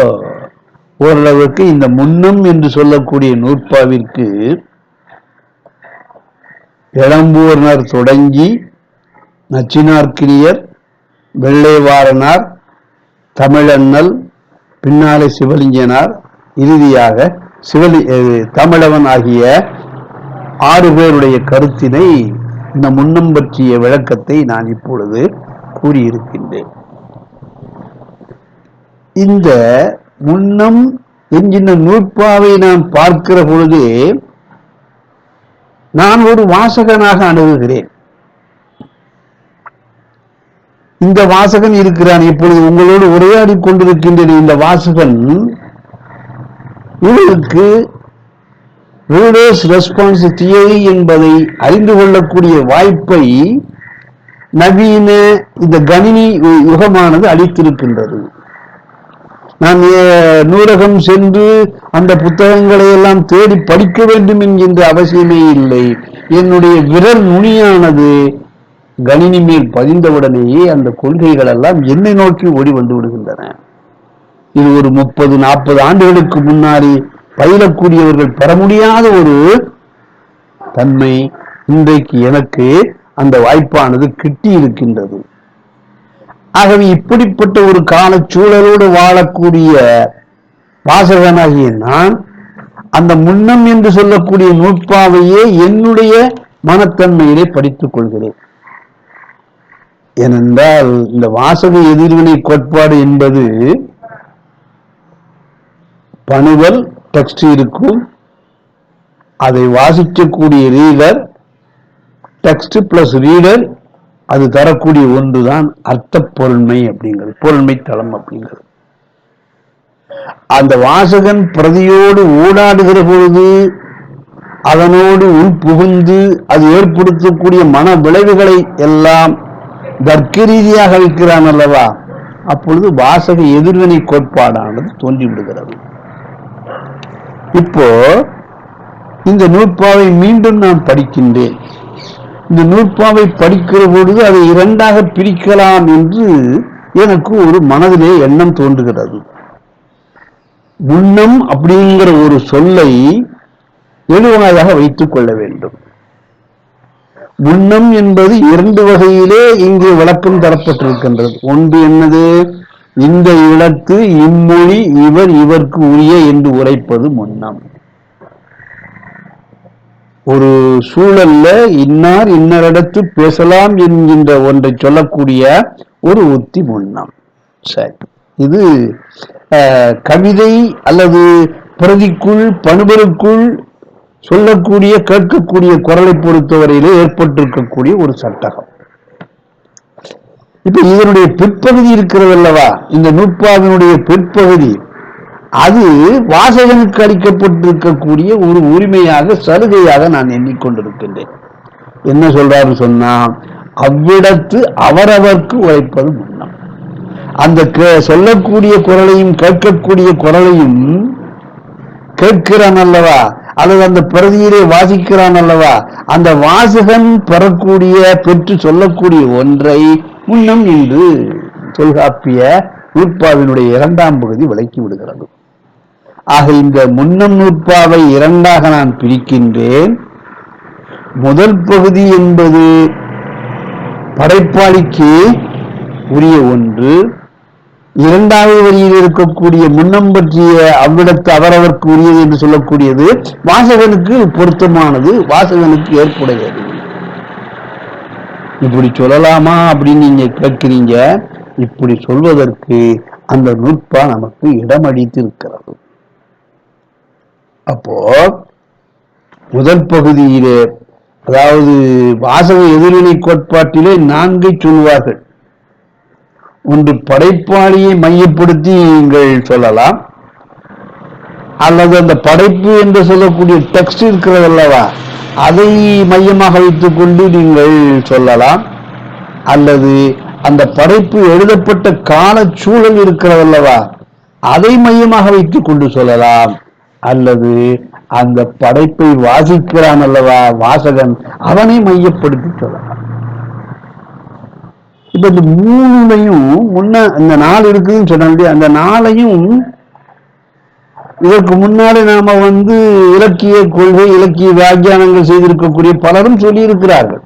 ஓரளவுக்கு இந்த முன்னம் என்று சொல்லக்கூடிய நூற்பாவிற்கு இளம்பூர்ணர் தொடங்கி நச்சினார்க்கினியர், வெள்ளைவாரனார், தமிழண்ணல், பின்னாலே சிவலிங்கனார், இறுதியாக தமிழவன் ஆகிய 6 பேருடைய கருத்தினை, இந்த முன்னம் பற்றிய விளக்கத்தை நான் இப்பொழுது கூறியிருக்கின்றேன். இந்த முன்னம் என்கின்ற நூற்பாவை நான் பார்க்கிற பொழுதே நான் ஒரு வாசகனாக அணுகுகிறேன். இந்த வாசகன் இருக்கிறான், இப்பொழுது உங்களோடு உரையாடி கொண்டிருக்கின்றேன். இந்த வாசகன் இவருக்கு ரீடர்ஸ் ரெஸ்பான்ஸ் தியரி என்பதை அறிந்து கொள்ளக்கூடிய வாய்ப்பை நவீன இந்த கணினி யுகமானது அளித்திருக்கின்றது. நான் நூலகம் சென்று அந்த புத்தகங்களை எல்லாம் தேடி படிக்க வேண்டும் என்கின்ற அவசியமே இல்லை. என்னுடைய விரல் நுனியானது கணினி மேல் பதிந்தவுடனேயே அந்த கொள்கைகள் எல்லாம் என்னை நோக்கி ஓடி வந்து விடுகின்றன. இது ஒரு 30-40 ஆண்டுகளுக்கு முன்னாடி பயிலக்கூடியவர்கள் பெற முடியாத ஒரு தன்மை இன்றைக்கு எனக்கு அந்த வாய்ப்பானது கிட்டி இருக்கின்றது. ஆகவே இப்படிப்பட்ட ஒரு கால சூழலோடு வாழக்கூடிய வாசகனாகிய நான் அந்த முன்னம் என்று சொல்லக்கூடிய நூற்பாவையே என்னுடைய மனத்தன்மையிலே படித்துக் கொள்கிறேன். ஏனென்றால் இந்த வாசக எதிர்வினை கோட்பாடு என்பது பணுவல் டெக்ஸ்ட் இருக்கும், அதை வாசிக்கக்கூடிய ரீடர், டெக்ஸ்ட் பிளஸ் ரீடர், அது தரக்கூடிய ஒன்றுதான் அர்த்த பொருண்மை அப்படிங்கிறது, பொருண்மை தளம் அப்படிங்கிறது. அந்த வாசகன் பிரதியோடு ஊடாடுகிற பொழுது அதனோடு உள்புகுந்து அது ஏற்படுத்தக்கூடிய மன விளைவுகளை எல்லாம் தர்க்க ரீதியாக வைக்கிறான் அல்லவா, அப்பொழுது வாசக எதிர்வினை கோட்பாடானது தோன்றிவிடுகிறது. இப்போ இந்த நூற்பாவை மீண்டும் நான் படிக்கின்றேன். இந்த நூற்பாவை படிக்கிற பொழுது அதை 2ஆக பிரிக்கலாம் என்று எனக்கு ஒரு மனதிலே எண்ணம் தோன்றுகிறது. முன்னம் அப்படிங்கிற ஒரு சொல்லை எழுவாயாக வைத்துக் கொள்ள வேண்டும். முன்னம் என்பது 2 வகையிலே இங்கே விளக்கம் தரப்பட்டிருக்கின்றது. ஒன்று என்னது? இந்த இடத்து இம்மொழி இவர் இவர்க்கு உரிய என்று உரைப்பது முன்னம். ஒரு சூழல்ல இன்னார் இன்னரிடத்து பேசலாம் என்கின்ற ஒன்றை சொல்லக்கூடிய ஒரு உத்தி முன்னம். சரி, இது கவிதை அல்லது பிரதிக்குள் பணுபருக்குள் சொல்லக்கூடிய கேட்கக்கூடிய குரலை பொறுத்தவரையிலே ஏற்பட்டிருக்கக்கூடிய ஒரு சட்டகம். இப்ப இதனுடைய பிற்பகுதி இருக்கிறது அல்லவா, இந்த நூற்பாவினுடைய பிற்பகுதி, அது வாசகனுக்கு அளிக்கப்பட்டிருக்கக்கூடிய ஒரு உரிமையாக சலுகையாக நான் எண்ணிக்கொண்டிருக்கின்றேன். என்ன சொல்றாரு சொன்னா, அவ்விடத்து அவரவர்க்கு உரைப்பது முன்னம். அந்த சொல்லக்கூடிய குரலையும் கேட்கக்கூடிய குரலையும் கேட்கிறான் அல்லவா, அல்லது அந்த பிரதியிலே வாசிக்கிறான் அல்லவா, அந்த வாசகன் பெற்று சொல்லக்கூடிய ஒன்றை முன்னம் என்று தொல்காப்பிய நூற்பாவினுடைய 2ஆம் பகுதி விளக்கி விடுகிறது. ஆக இந்த முன்னம் நூற்பாவை 2ஆக நான் பிரிக்கின்றேன். முதல் பகுதி என்பது படைப்பாளிக்கு உரிய ஒன்று, 2வது வரியில் இருக்கக்கூடிய முன்னம் பற்றிய அவ்விடத்து அவரவர்க்கு உரியது என்று சொல்லக்கூடியது வாசகனுக்கு பொருத்தமானது, வாசகனுக்கு ஏற்புடையது. இப்படி சொல்லலாமா அப்படின்னு நீங்க கேட்கிறீங்க. இப்படி சொல்வதற்கு அந்த நூற்பா நமக்கு இடமளித்து இருக்கிறது. அப்போ முதல் பகுதியிலே, அதாவது வாசக எதிர்வினை கோட்பாட்டிலே 4 சொல்வார்கள். ஒன்று படைப்பாளியை மையப்படுத்தி நீங்கள் சொல்லலாம், அல்லது அந்த படைப்பு என்று சொல்லக்கூடிய டெக்ஸ்ட் இருக்கிறது அல்லவா, அதை மையமாக வைத்துக் கொண்டு நீங்கள் சொல்லலாம், அல்லது அந்த படைப்பு எழுதப்பட்ட கால சூழல் இருக்கிறது அல்லவா, அதை மையமாக வைத்துக் கொண்டு சொல்லலாம், அல்லது அந்த படைப்பை வாசிக்கிறான் அல்லவா வாசகன், அவனை மையப்படுத்தி சொல்லலாம். இப்ப இந்த 3லையும் இந்த 4 இருக்குதுன்னு சொன்ன, அந்த 4ஐயும் இதற்கு முன்னாலே நாம இலக்கிய கொள்கை, இலக்கிய வியாக்கியானங்கள் செய்திருக்கக்கூடிய பலரும் சொல்லி இருக்கிறார்கள்.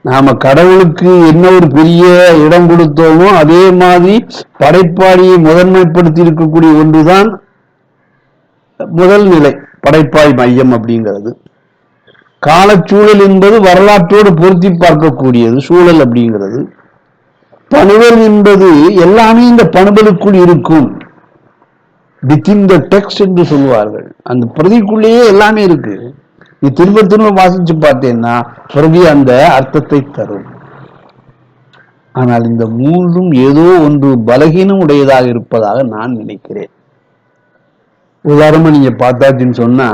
நாம கடவுளுக்கு என்ன ஒரு பெரிய இடம் கொடுத்தோமோ அதே மாதிரி படைப்பாளியை முதன்மைப்படுத்தி இருக்கக்கூடிய ஒன்றுதான் முதல் நிலை படைப்பாய் மையம் அப்படிங்கிறது. காலச்சூழல் என்பது வரலாற்றோடு பொருத்தி பார்க்கக்கூடியது சூழல் அப்படிங்கிறது. பணுவல் என்பது எல்லாமே இந்த பணுவலுக்குள் இருக்கும். வித்தின் த டெக்ஸ்ட் என்று சொல்வார்கள். அந்த பிரதிக்குள்ளேயே எல்லாமே இருக்கு. நீ திரும்ப திரும்ப வாசிச்சு பார்த்தேன்னா பிரதி அந்த அர்த்தத்தை தரும். ஆனால் இந்த மூன்றும் ஏதோ ஒன்று பலகீனம் உடையதாக இருப்பதாக நான் நினைக்கிறேன். உதாரணமா நீங்க பார்த்தாச்சுன்னு சொன்னா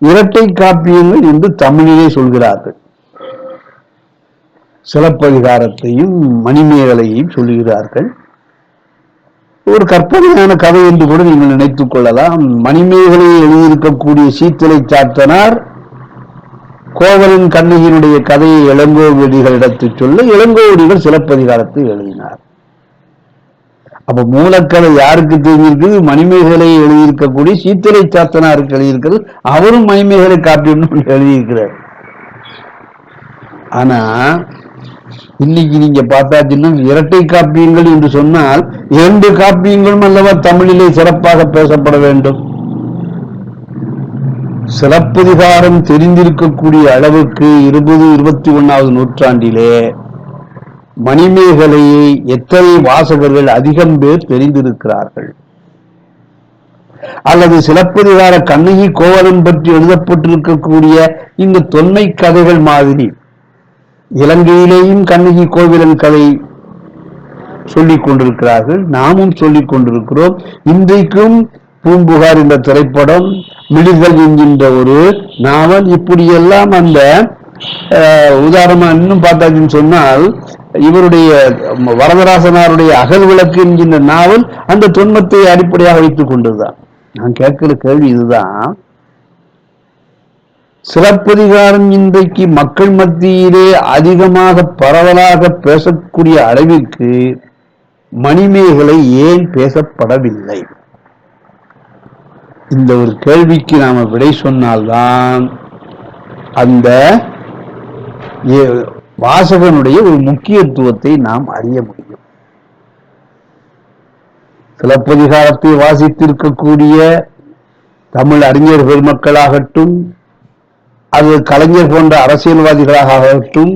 இரட்டை காப்பியங்கள் என்று தமிழிலே சொல்கிறார்கள். சிலப்பதிகாரத்தையும் மணிமேகலையையும் சொல்லுகிறார்கள். ஒரு கற்பனையான கதை என்று கூட நீங்கள் நினைத்துக் கொள்ளலாம். மணிமேகலையை எழுதியிருக்கக்கூடிய சீத்தலை சாத்தனார் கோவலன் கண்ணகியினுடைய கதையை இளங்கோவடிகளிடத்து சொல்ல இளங்கோவடிகள் சிலப்பதிகாரத்தை எழுதினார். அப்ப மூலக்கதை யாருக்கு தெரிஞ்சிருக்குது? மணிமேகலையை எழுதியிருக்கக்கூடிய சீத்தலை சாத்தனாருக்கு எழுதியிருக்கிறது. அவரும் மணிமேகலை காப்பியம் எழுதியிருக்கிறார். ஆனா இன்னைக்கு நீங்க பார்த்தாச்சுன்னா இரட்டை காப்பியங்கள் என்று சொன்னால் 2 காப்பியங்களும் அல்லவா தமிழிலே சிறப்பாக பேசப்பட வேண்டும். சிலப்பதிகாரம் தெரிந்திருக்கக்கூடிய அளவுக்கு 20, 21வது நூற்றாண்டிலே மணிமேகலையை எத்தனை வாசகர்கள் அதிகம் பேர் தெரிந்திருக்கிறார்கள். அல்லது சிலப்பதிகார கண்ணகி கோவலன் பற்றி எழுதப்பட்டிருக்கக்கூடிய இந்த தொன்மை கதைகள் மாதிரி இலங்கையிலேயும் கண்ணகி கோவலன் கதை சொல்லிக் கொண்டிருக்கிறார்கள். நாமும் சொல்லிக் கொண்டிருக்கிறோம். இன்றைக்கும் பூம்புகார் என்ற திரைப்படம், மிளிர்கள் என்கின்ற ஒரு நாவல், இப்படியெல்லாம் அந்த உதாரணமா இன்னும் பார்த்தாச்சுன்னு சொன்னால் இவருடைய வரதராசனாருடைய அகல் விளக்கு என்கின்ற நாவல் அந்த தொன்மத்தை அடிப்படையாக வைத்துக் கொண்டதுதான். நான் கேட்கிற கேள்வி இதுதான். சிலப்பதிகாரம் இன்றைக்கு மக்கள் மத்தியிலே அதிகமாக பரவலாக பேசக்கூடிய அளவிற்கு மணிமேகலை ஏன் பேசப்படவில்லை? இந்த ஒரு கேள்விக்கு நாம விடை சொன்னால்தான் அந்த வாசகனுடைய ஒரு முக்கியத்துவத்தை நாம் அறிய முடியும். சிலப்பதிகாரத்தை வாசித்திருக்கக்கூடிய தமிழ் அறிஞர் பெருமக்களாகட்டும், அது கலைஞர் போன்ற அரசியல்வாதிகளாகட்டும்,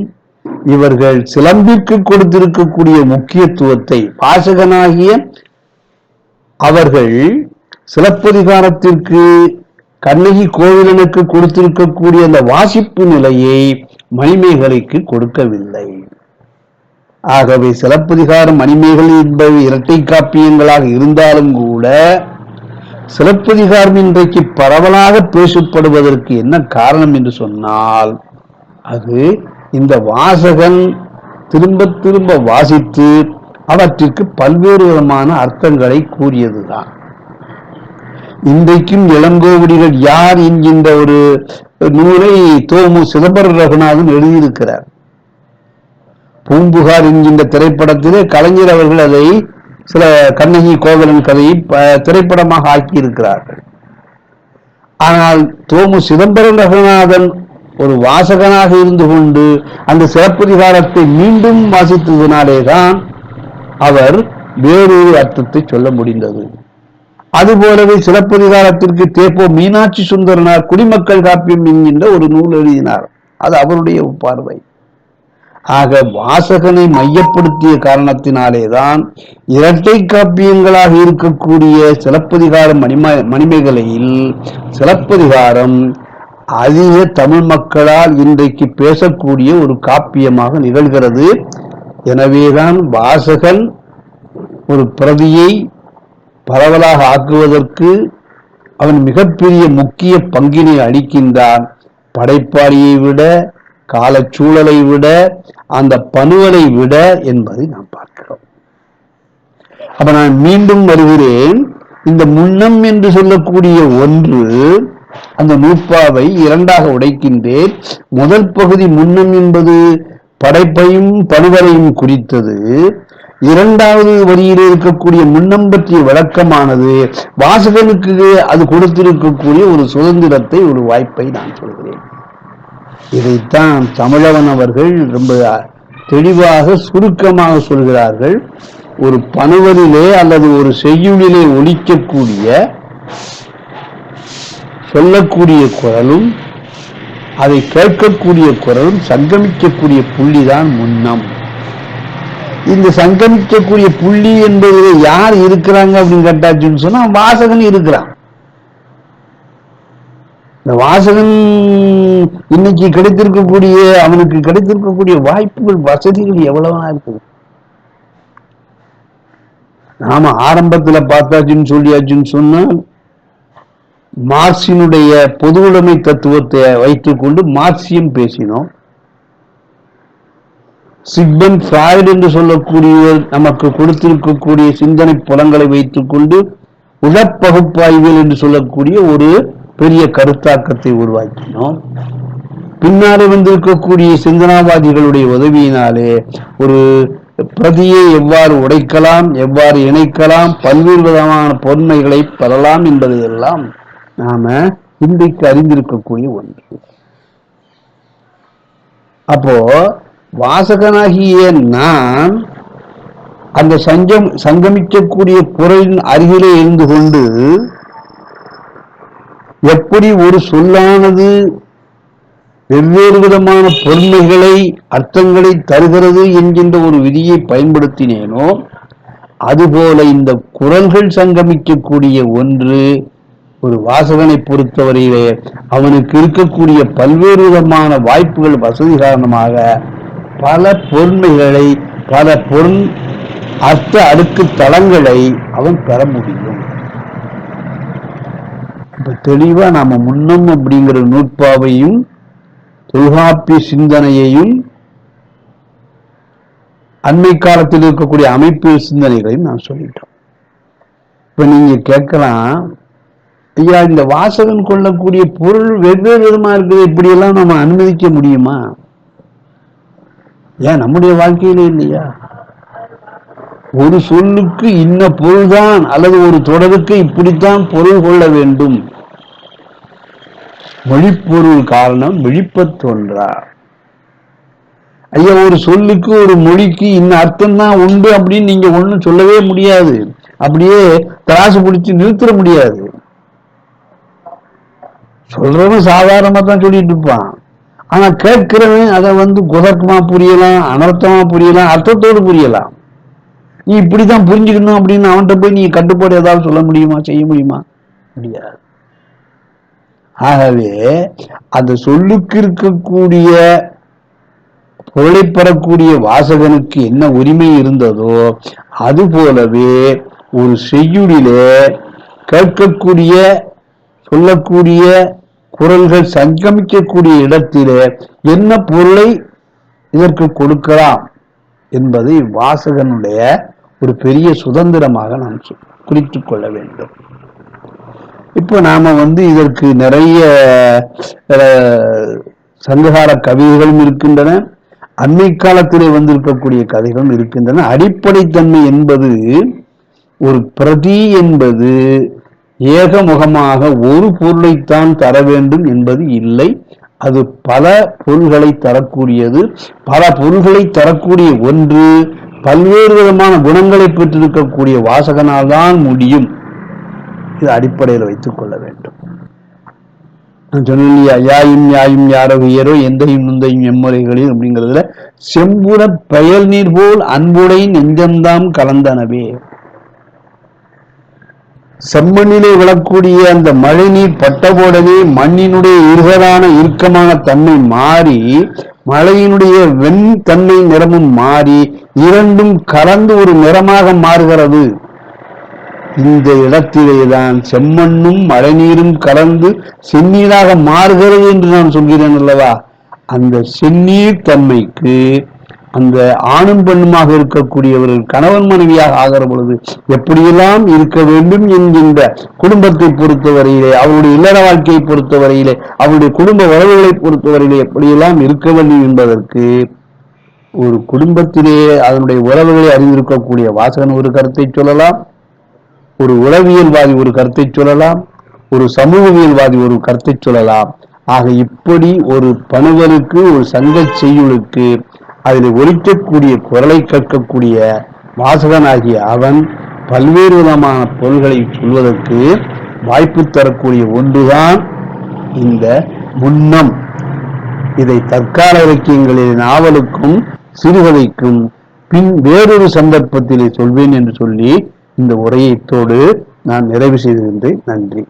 இவர்கள் சிலம்பிற்கு கொடுத்திருக்கக்கூடிய முக்கியத்துவத்தை வாசகனாகிய அவர்கள் சிலப்பதிகாரத்திற்கு கண்ணகி கோவலனுக்கு கொடுத்திருக்கக்கூடிய அந்த வாசிப்பு நிலையை மணிமேகலைக்கு கொடுக்கவில்லை. ஆகவே சிலப்பதிகாரம் மணிமேகலை என்பது இரட்டை காப்பியங்களாக இருந்தாலும் கூட சிலப்பதிகாரம் இன்றைக்கு பரவலாக பேசப்படுவதற்கு என்ன காரணம் என்று சொன்னால், அது இந்த வாசகன் திரும்ப திரும்ப வாசித்து அவற்றிற்கு பல்வேறு விதமான அர்த்தங்களை கூறியதுதான். இன்றைக்கும் இளங்கோவடிகள் யார் என்கின்ற ஒரு நூலை தோமு சிதம்பர ரகுநாதன் எழுதியிருக்கிறார். பூம்புகார் என்கின்ற திரைப்படத்திலே கலைஞர் அவர்கள் அதை சில கண்ணகி கோவலன் கதையை திரைப்படமாக ஆக்கி இருக்கிறார்கள். ஆனால் தோமு சிதம்பரம் ரகுநாதன் ஒரு வாசகனாக இருந்து கொண்டு அந்த சிலப்பதிகாரத்தை மீண்டும் வாசித்ததினாலேதான் அவர் வேறொரு அர்த்தத்தை சொல்ல முடிந்தது. அதுபோலவே சிலப்பதிகாரத்திற்கு தேப்போ மீனாட்சி சுந்தரனார் குடிமக்கள் காப்பியம் என்கின்ற ஒரு நூல் எழுதினார். அது அவருடைய பார்வை. ஆக வாசகனை மையப்படுத்திய காரணத்தினாலேதான் இரட்டை காப்பியங்களாக இருக்கக்கூடிய சிலப்பதிகாரம் மணிமேகலையில் சிலப்பதிகாரம் அதிக தமிழ் மக்களால் இன்றைக்கு பேசக்கூடிய ஒரு காப்பியமாக நிகழ்கிறது. எனவேதான் வாசகன் ஒரு பிரதியை பரவலாக ஆக்குவதற்கு அவன் மிகப்பெரிய முக்கிய பங்கினை அளிக்கின்றான். படைப்பாளியை விட, காலச்சூழலை விட, அந்த பணுவலை விட என்பதை நாம் பார்க்கிறோம். அப்ப நான் மீண்டும் வருகிறேன். இந்த முன்னம் என்று சொல்லக்கூடிய ஒன்று, அந்த நூற்பாவை 2ஆக உடைக்கின்றேன். முதல் பகுதி முன்னம் என்பது படைப்பையும் பணுவலையும் குறித்தது. 2வது வரியில் இருக்கக்கூடிய முன்னம் பற்றிய விளக்கமானது வாசகனுக்கு அது கொடுத்திருக்கக்கூடிய ஒரு சுதந்திரத்தை, ஒரு வாய்ப்பை நான் சொல்கிறேன். இதைத்தான் தமிழவன் அவர்கள் ரொம்ப தெளிவாக சுருக்கமாக சொல்கிறார்கள். ஒரு பணுவலிலே அல்லது ஒரு செய்யுளிலே ஒலிக்கக்கூடிய சொல்லக்கூடிய குரலும் அதை கேட்கக்கூடிய குரலும் சங்கமிக்கக்கூடிய புள்ளிதான் முன்னம். இந்த சங்கமிக்கக்கூடிய புள்ளி என்பது யார் இருக்கிறாங்க அப்படின்னு கேட்டாச்சுன்னு சொன்னா வாசகன் இருக்கிறான். இந்த வாசகன் இன்னைக்கு கிடைத்திருக்கக்கூடிய அவனுக்கு கிடைத்திருக்கக்கூடிய வாய்ப்புகள் வசதிகள் எவ்வளவா இருக்குது. நாம ஆரம்பத்துல பார்த்தாச்சுன்னு சொல்லியாச்சுன்னு சொன்னால் மார்க்சினுடைய பொது உடைமை தத்துவத்தை வைத்துக் கொண்டு மார்க்சியம் பேசினோம். சிக்மண்ட் ஃப்ராய்டு என்று சொல்லக்கூடியவர் நமக்கு கொடுத்திருக்கக்கூடிய சிந்தனை புலங்களை வைத்துக் கொண்டு உளப்பகுப்பாய்வியல் என்று சொல்லக்கூடிய ஒரு பெரிய கருத்தாக்கத்தை உருவாக்கினோம். பின்னாலே வந்திருக்கக்கூடிய சிந்தனாவாதிகளுடைய உதவியினாலே ஒரு பிரதியை எவ்வாறு உடைக்கலாம், எவ்வாறு இணைக்கலாம், பல்வேறு விதமான பொன்மைகளை பெறலாம் என்பதையெல்லாம் நாம இன்றைக்கு அறிந்திருக்கக்கூடிய ஒன்று. அப்போ வாசகனாகிய நான் அந்த சங்கமிக்கக்கூடிய பொருளின் அருகிலே இருந்து கொண்டு எப்படி ஒரு சொல்லானது வெவ்வேறு விதமான பொருள்களை அர்த்தங்களை தருகிறது என்கின்ற ஒரு விதியை பயன்படுத்தினேனோ அதுபோல இந்த குரல்கள் சங்கமிக்கக்கூடிய ஒன்று ஒரு வாசகனை பொறுத்தவரையிலே அவனுக்கு இருக்கக்கூடிய பல்வேறு விதமான வாய்ப்புகள் வசதி காரணமாக பல பொருண்மைகளை பல பொருள் அர்த்த அடுக்கு தளங்களை அவன் பெற முடியும். இப்ப தெளிவா நாம முன்னம் அப்படிங்கிற நூற்பாவையும் தொல்காப்பிய சிந்தனையையும் அண்மை காலத்தில் இருக்கக்கூடிய அமைப்பியல் சிந்தனைகளையும் நான் சொல்லிட்டோம். இப்ப நீங்க கேட்கலாம், ஐயா இந்த வாசகன் கொள்ளக்கூடிய பொருள் வெவ்வேறு விதமா இருக்குது, இப்படியெல்லாம் நம்ம அனுமதிக்க முடியுமா? ஏன் நம்முடைய வாழ்க்கையில இல்லையா? ஒரு சொல்லுக்கு இன்ன பொருள்தான் அல்லது ஒரு தொடருக்கு இப்படித்தான் பொருள் கொள்ள வேண்டும். மொழிப்பொருள் காரணம் விழிப்பத் தோன்றா. ஐயா ஒரு சொல்லுக்கு ஒரு மொழிக்கு இன்ன அர்த்தம் தான் உண்டு அப்படின்னு நீங்க ஒண்ணும் சொல்லவே முடியாது. அப்படியே தராசு பிடிச்சு நிறுத்திட முடியாது. சொல்றவன் சாதாரணமா தான் சொல்லிட்டு இருப்பான். ஆனா கேட்கிறவன் அதை குதர்க்கமா புரியலாம், அனர்த்தமா புரியலாம், அர்த்தத்தோடு புரியலாம். நீ இப்படித்தான் புரிஞ்சுக்கணும் அப்படின்னு அவன்கிட்ட போய் நீ கட்டுப்பாடு ஏதாவது சொல்ல முடியுமா, செய்ய முடியுமா? முடியாது. ஆகவே அந்த சொல்லுக்கு இருக்கக்கூடிய பொருளை பெறக்கூடிய வாசகனுக்கு என்ன உரிமை இருந்ததோ அது போலவே ஒரு செய்யுளிலே கேட்கக்கூடிய சொல்லக்கூடிய குரல்கள் சங்கமிக்கக்கூடிய இடத்திலே என்ன பொருளை இதற்கு கொடுக்கலாம் என்பதை வாசகனுடைய ஒரு பெரிய சுதந்திரமாக நாம் குறித்துக் கொள்ள வேண்டும். இப்போ நாம இதற்கு நிறைய சங்ககால கவிதைகளும் இருக்கின்றன, அண்மை காலத்திலே வந்திருக்கக்கூடிய கதைகளும் இருக்கின்றன. அடிப்படைத்தன்மை என்பது ஒரு பிரதி என்பது ஏகமுகமாக ஒரு பொருளைத்தான் தர வேண்டும் என்பது இல்லை. அது பல பொருள்களை தரக்கூடியது. பல பொருள்களை தரக்கூடிய ஒன்று பல்வேறு விதமான குணங்களை பெற்றிருக்கக்கூடிய வாசகனால் தான் முடியும். இது அடிப்படையில் வைத்துக் கொள்ள வேண்டும். நான் சொன்ன யாயும் யாயும் யாரோ உயரோ எந்தையும் நுந்தையும் எம்முறைகளில் அப்படிங்கிறதுல செம்புற பெயர் நீர் போல் அன்புடை நெஞ்சம்தாம் கலந்தனவே. செம்மண்ணிலே விழக்கூடிய அந்த மழை நீர் பட்டபோடவே மண்ணினுடைய இறுக்கமான தன்மை மாறி மழையினுடைய வெண்தன்மை நிறமும் மாறி இரண்டும் கலந்து ஒரு நிறமாக மாறுகிறது. இந்த இடத்திலேதான் செம்மண்ணும் மழை நீரும் கலந்து செந்நீராக மாறுகிறது என்று நான் சொல்கிறேன் அல்லவா? அந்த செந்நீர் தன்மைக்கு அந்த ஆணும் பெண்ணுமாக இருக்கக்கூடியவர்கள் கணவன் மனைவியாக ஆகிற பொழுது எப்படியெல்லாம் இருக்க வேண்டும் என்கின்ற குடும்பத்தை பொறுத்தவரையிலே, அவருடைய இல்லற வாழ்க்கையை பொறுத்தவரையிலே, அவருடைய குடும்ப உறவுகளை பொறுத்தவரையிலே எப்படியெல்லாம் இருக்க வேண்டும் என்பதற்கு ஒரு குடும்பத்திலே அதனுடைய உறவுகளை அறிந்திருக்கக்கூடிய வாசகன் ஒரு கருத்தை சொல்லலாம், ஒரு உளவியல்வாதி ஒரு கருத்தை சொல்லலாம், ஒரு சமூகவியல்வாதி ஒரு கருத்தை சொல்லலாம். ஆக இப்படி ஒரு பணுவலுக்கு, ஒரு சங்கச் செய்யுளுக்கு அதில் ஒலிக்கக்கூடிய குரலை கேட்கக்கூடிய வாசகனாகிய அவன் பல்வேறு விதமான பொருள்களை சொல்வதற்கு வாய்ப்பு தரக்கூடிய ஒன்றுதான் இந்த முன்னம். இதை தற்கால இலக்கியங்களில் நாவலுக்கும் சிறுகதைக்கும் பின் வேறொரு சந்தர்ப்பத்திலே சொல்வேன் என்று சொல்லி இந்த உரையைத்தோடு நான் நிறைவு செய்திருந்தேன். நன்றி.